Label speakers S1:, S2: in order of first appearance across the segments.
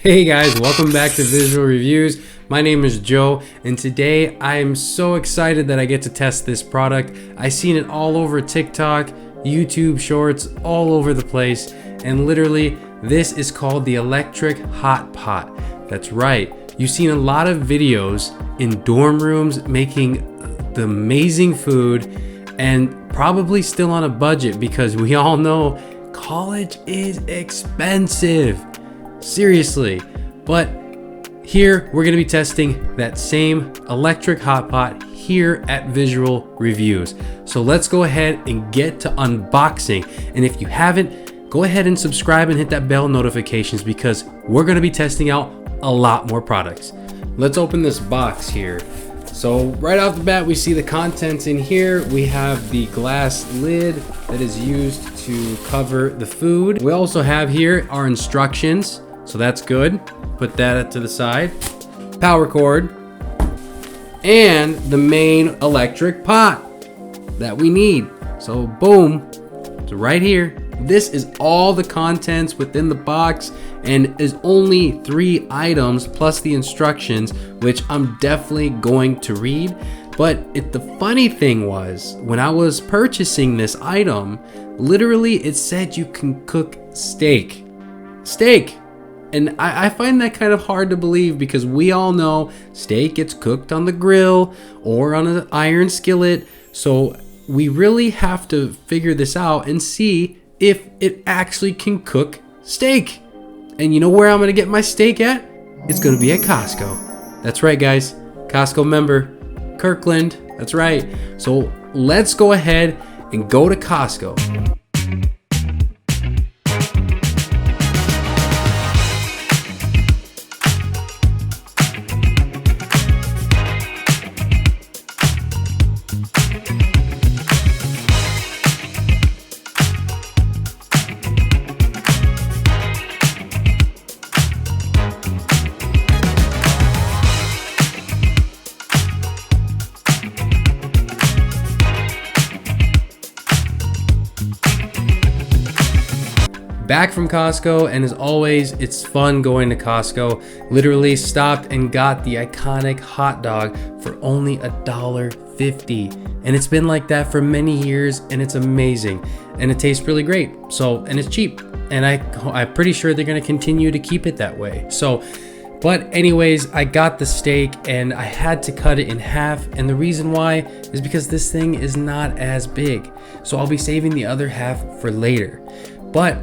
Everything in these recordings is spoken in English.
S1: Hey guys, welcome back to Visual Reviews. My name is Joe, and today I am so excited that I get to test this product. I've seen it all over TikTok, YouTube Shorts, all over the place, and literally this is called the electric hot pot. That's right, you've seen a lot of videos in dorm rooms making the amazing food and probably still on a budget because we all know college is expensive. Seriously, but here we're going to be testing that same electric hot pot here at Visual Reviews. So let's go ahead and get to unboxing. And if you haven't, go ahead and subscribe and hit that bell notifications because we're going to be testing out a lot more products. Let's open this box here. So right off the bat, we see the contents in here. We have the glass lid that is used to cover the food. We also have here our instructions. So that's good. Put that to the side. Power cord. And the main electric pot that we need. So boom, it's right here. This is all the contents within the box and is only 3 items plus the instructions, which I'm definitely going to read. But the funny thing was, when I was purchasing this item, literally it said you can cook steak. And I find that kind of hard to believe because we all know steak gets cooked on the grill or on an iron skillet. So we really have to figure this out and see if it actually can cook steak. And you know where I'm gonna get my steak at? It's gonna be at Costco. That's right, guys. Costco member, Kirkland. That's right. So let's go ahead and go to Costco. Back from Costco, and as always, it's fun going to Costco. Literally stopped and got the iconic hot dog for only $1.50. And it's been like that for many years, and it's amazing. And it tastes really great. So, and it's cheap. And I'm pretty sure they're gonna continue to keep it that way. So, but anyways, I got the steak and I had to cut it in half. And the reason why is because this thing is not as big. So I'll be saving the other half for later. But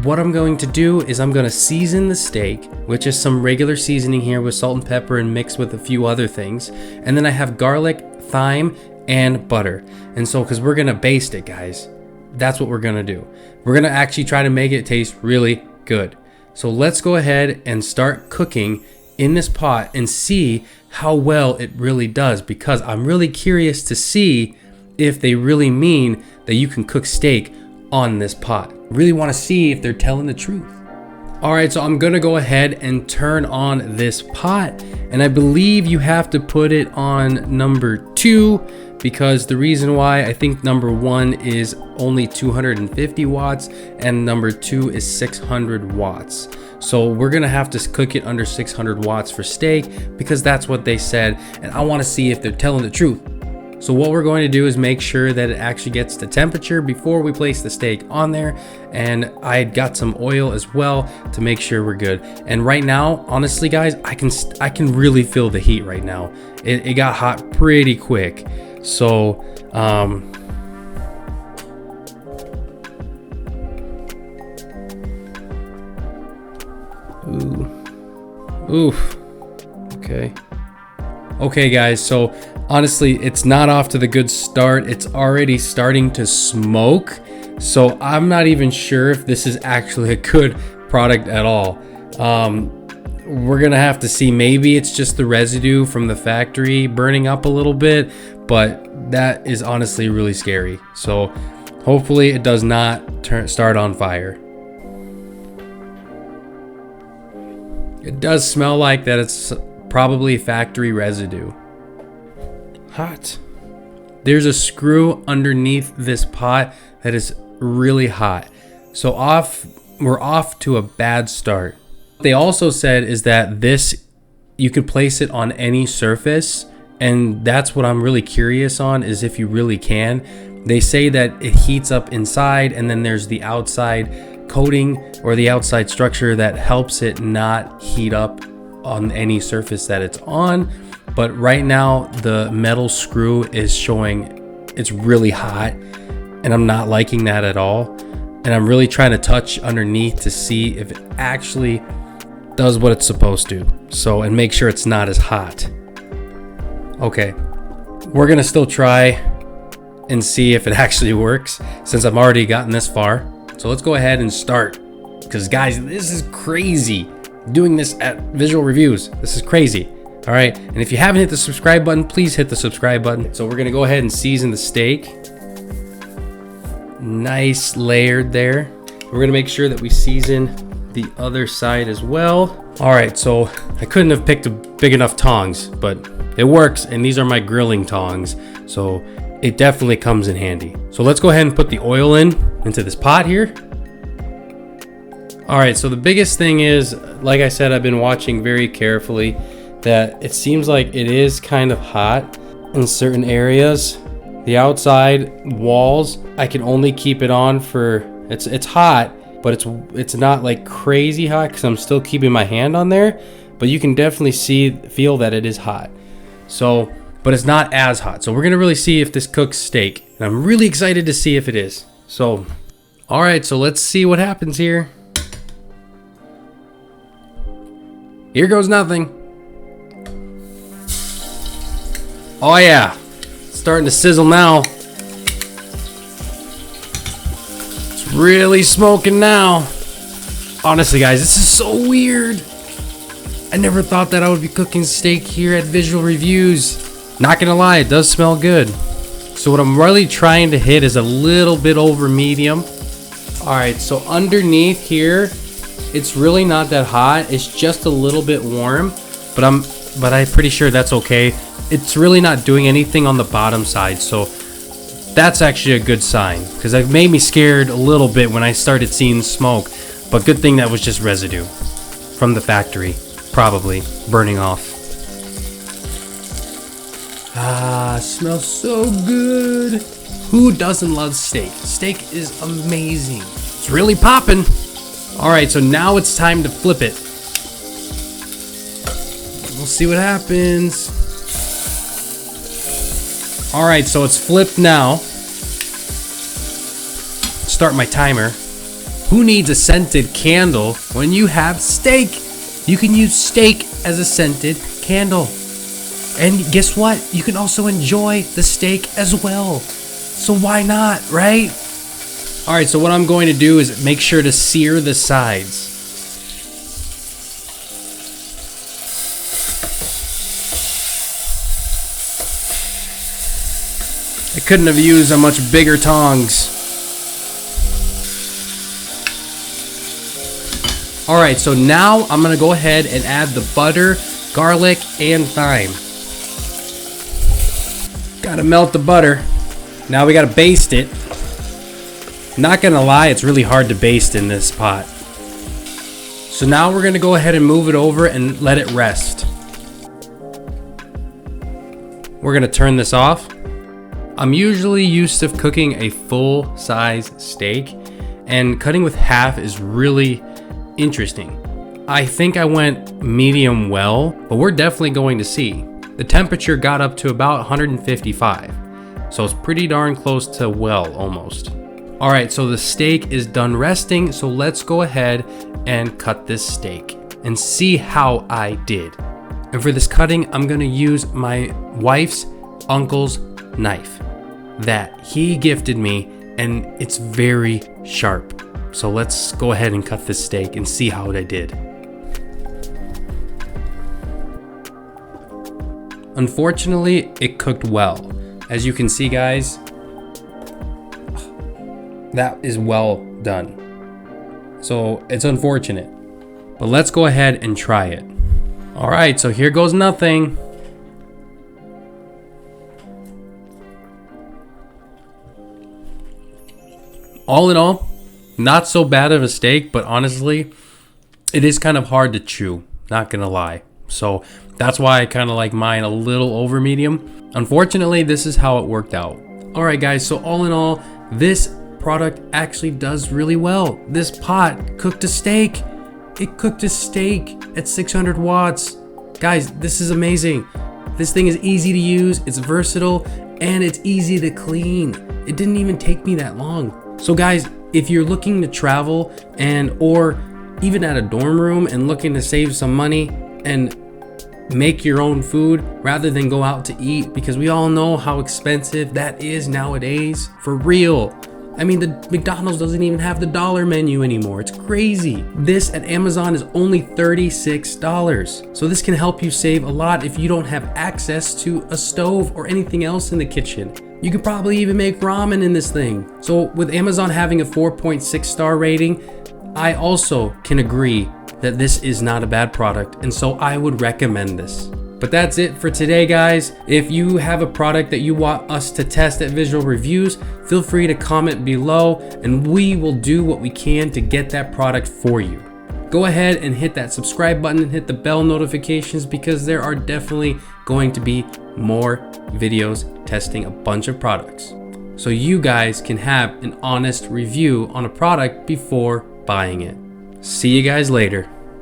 S1: what I'm going to do is I'm going to season the steak, which is some regular seasoning here with salt and pepper and mixed with a few other things. And then I have garlic, thyme, and butter. And so, because we're going to baste it, guys, that's what we're going to do. We're going to actually try to make it taste really good. So let's go ahead and start cooking in this pot and see how well it really does, because I'm really curious to see if they really mean that you can cook steak on this pot. Really want to see if they're telling the truth. Alright, so I'm gonna go ahead and turn on this pot, and I believe you have to put it on number 2 because the reason why, I think number 1 is only 250 watts and number 2 is 600 watts. So we're gonna have to cook it under 600 watts for steak because that's what they said, and I want to see if they're telling the truth. So what we're going to do is make sure that it actually gets the temperature before we place the steak on there. And I got some oil as well to make sure we're good. And right now, honestly guys, I can really feel the heat right now. It got hot pretty quick. So, oof. Okay guys, so honestly, it's not off to the good start. It's already starting to smoke. So I'm not even sure if this is actually a good product at all. We're gonna have to see. Maybe it's just the residue from the factory burning up a little bit, but that is honestly really scary. So hopefully it does not start on fire. It does smell like that it's probably factory residue. Hot. There's a screw underneath this pot that is really hot. So we're off to a bad start. They also said is that this, you could place it on any surface, and that's what I'm really curious on, is if you really can. They say that it heats up inside, and then there's the outside coating or the outside structure that helps it not heat up on any surface that it's on. But right now the metal screw is showing it's really hot, and I'm not liking that at all. And I'm really trying to touch underneath to see if it actually does what it's supposed to. So, and make sure it's not as hot. Okay, we're gonna still try and see if it actually works, since I've already gotten this far. So let's go ahead and start, because guys, this is crazy doing this at Visual Reviews. This is crazy. All right, and if you haven't hit the subscribe button, please hit the subscribe button. So we're gonna go ahead and season the steak. Nice layered there. We're gonna make sure that we season the other side as well. All right, so I couldn't have picked a big enough tongs, but it works, and these are my grilling tongs, so it definitely comes in handy. So let's go ahead and put the oil into this pot here. All right, so the biggest thing is, like I said, I've been watching very carefully, that it seems like it is kind of hot in certain areas. The outside walls, I can only keep it on for, it's hot, but it's not like crazy hot, because I'm still keeping my hand on there, but you can definitely feel that it is hot. So, but it's not as hot. So we're gonna really see if this cooks steak, and I'm really excited to see if it is. So, all right, so let's see what happens here. Here goes nothing. Oh yeah, it's starting to sizzle now. Really smoking now. Honestly guys, this is so weird. I never thought that I would be cooking steak here at Visual Reviews. Not gonna lie, it does smell good. So what I'm really trying to hit is a little bit over medium. Alright, so underneath here, it's really not that hot. It's just a little bit warm, but I'm pretty sure that's okay. It's really not doing anything on the bottom side, so that's actually a good sign, because it made me scared a little bit when I started seeing smoke. But good thing that was just residue from the factory, probably burning off. Ah, smells so good. Who doesn't love steak? Steak is amazing. It's really popping. All right, so now it's time to flip it. We'll see what happens. All right, so it's flipped now. Start my timer. Who needs a scented candle when you have steak? You can use steak as a scented candle. And guess what? You can also enjoy the steak as well. So why not, right? All right, so what I'm going to do is make sure to sear the sides. I couldn't have used a much bigger tongs. All right, so now I'm gonna go ahead and add the butter, garlic, and thyme. Gotta melt the butter. Now we gotta baste it. Not gonna lie, it's really hard to baste in this pot. So now we're gonna go ahead and move it over and let it rest. We're gonna turn this off. I'm usually used to cooking a full-size steak, and cutting with half is really interesting. I think I went medium well, but we're definitely going to see. The temperature got up to about 155, so it's pretty darn close to well almost. All right, so the steak is done resting, so let's go ahead and cut this steak and see how I did. And for this cutting, I'm gonna use my wife's uncle's knife that he gifted me, and it's very sharp. So let's go ahead and cut this steak and see how I did. Unfortunately, it cooked well. As you can see, guys, that is well done. So it's unfortunate, but let's go ahead and try it. All right, so here goes nothing. All in all, not so bad of a steak, but honestly, It is kind of hard to chew, not gonna lie. So that's why I kind of like mine a little over medium. Unfortunately, this is how it worked out. All right, guys, so all in all, this product actually does really well. This pot cooked a steak. It cooked a steak at 600 watts. Guys, this is amazing. This thing is easy to use, it's versatile, and it's easy to clean. It didn't even take me that long. So guys, if you're looking to travel or even at a dorm room and looking to save some money and make your own food rather than go out to eat, because we all know how expensive that is nowadays, for real. I mean, the McDonald's doesn't even have the dollar menu anymore. It's crazy. This at Amazon is only $36. So this can help you save a lot if you don't have access to a stove or anything else in the kitchen. You could probably even make ramen in this thing. So with Amazon having a 4.6 star rating, I also can agree that this is not a bad product, and so I would recommend this. But that's it for today, guys. If you have a product that you want us to test at Visual Reviews, feel free to comment below and we will do what we can to get that product for you. Go ahead and hit that subscribe button and hit the bell notifications, because there are definitely going to be more videos testing a bunch of products, so you guys can have an honest review on a product before buying it. See you guys later.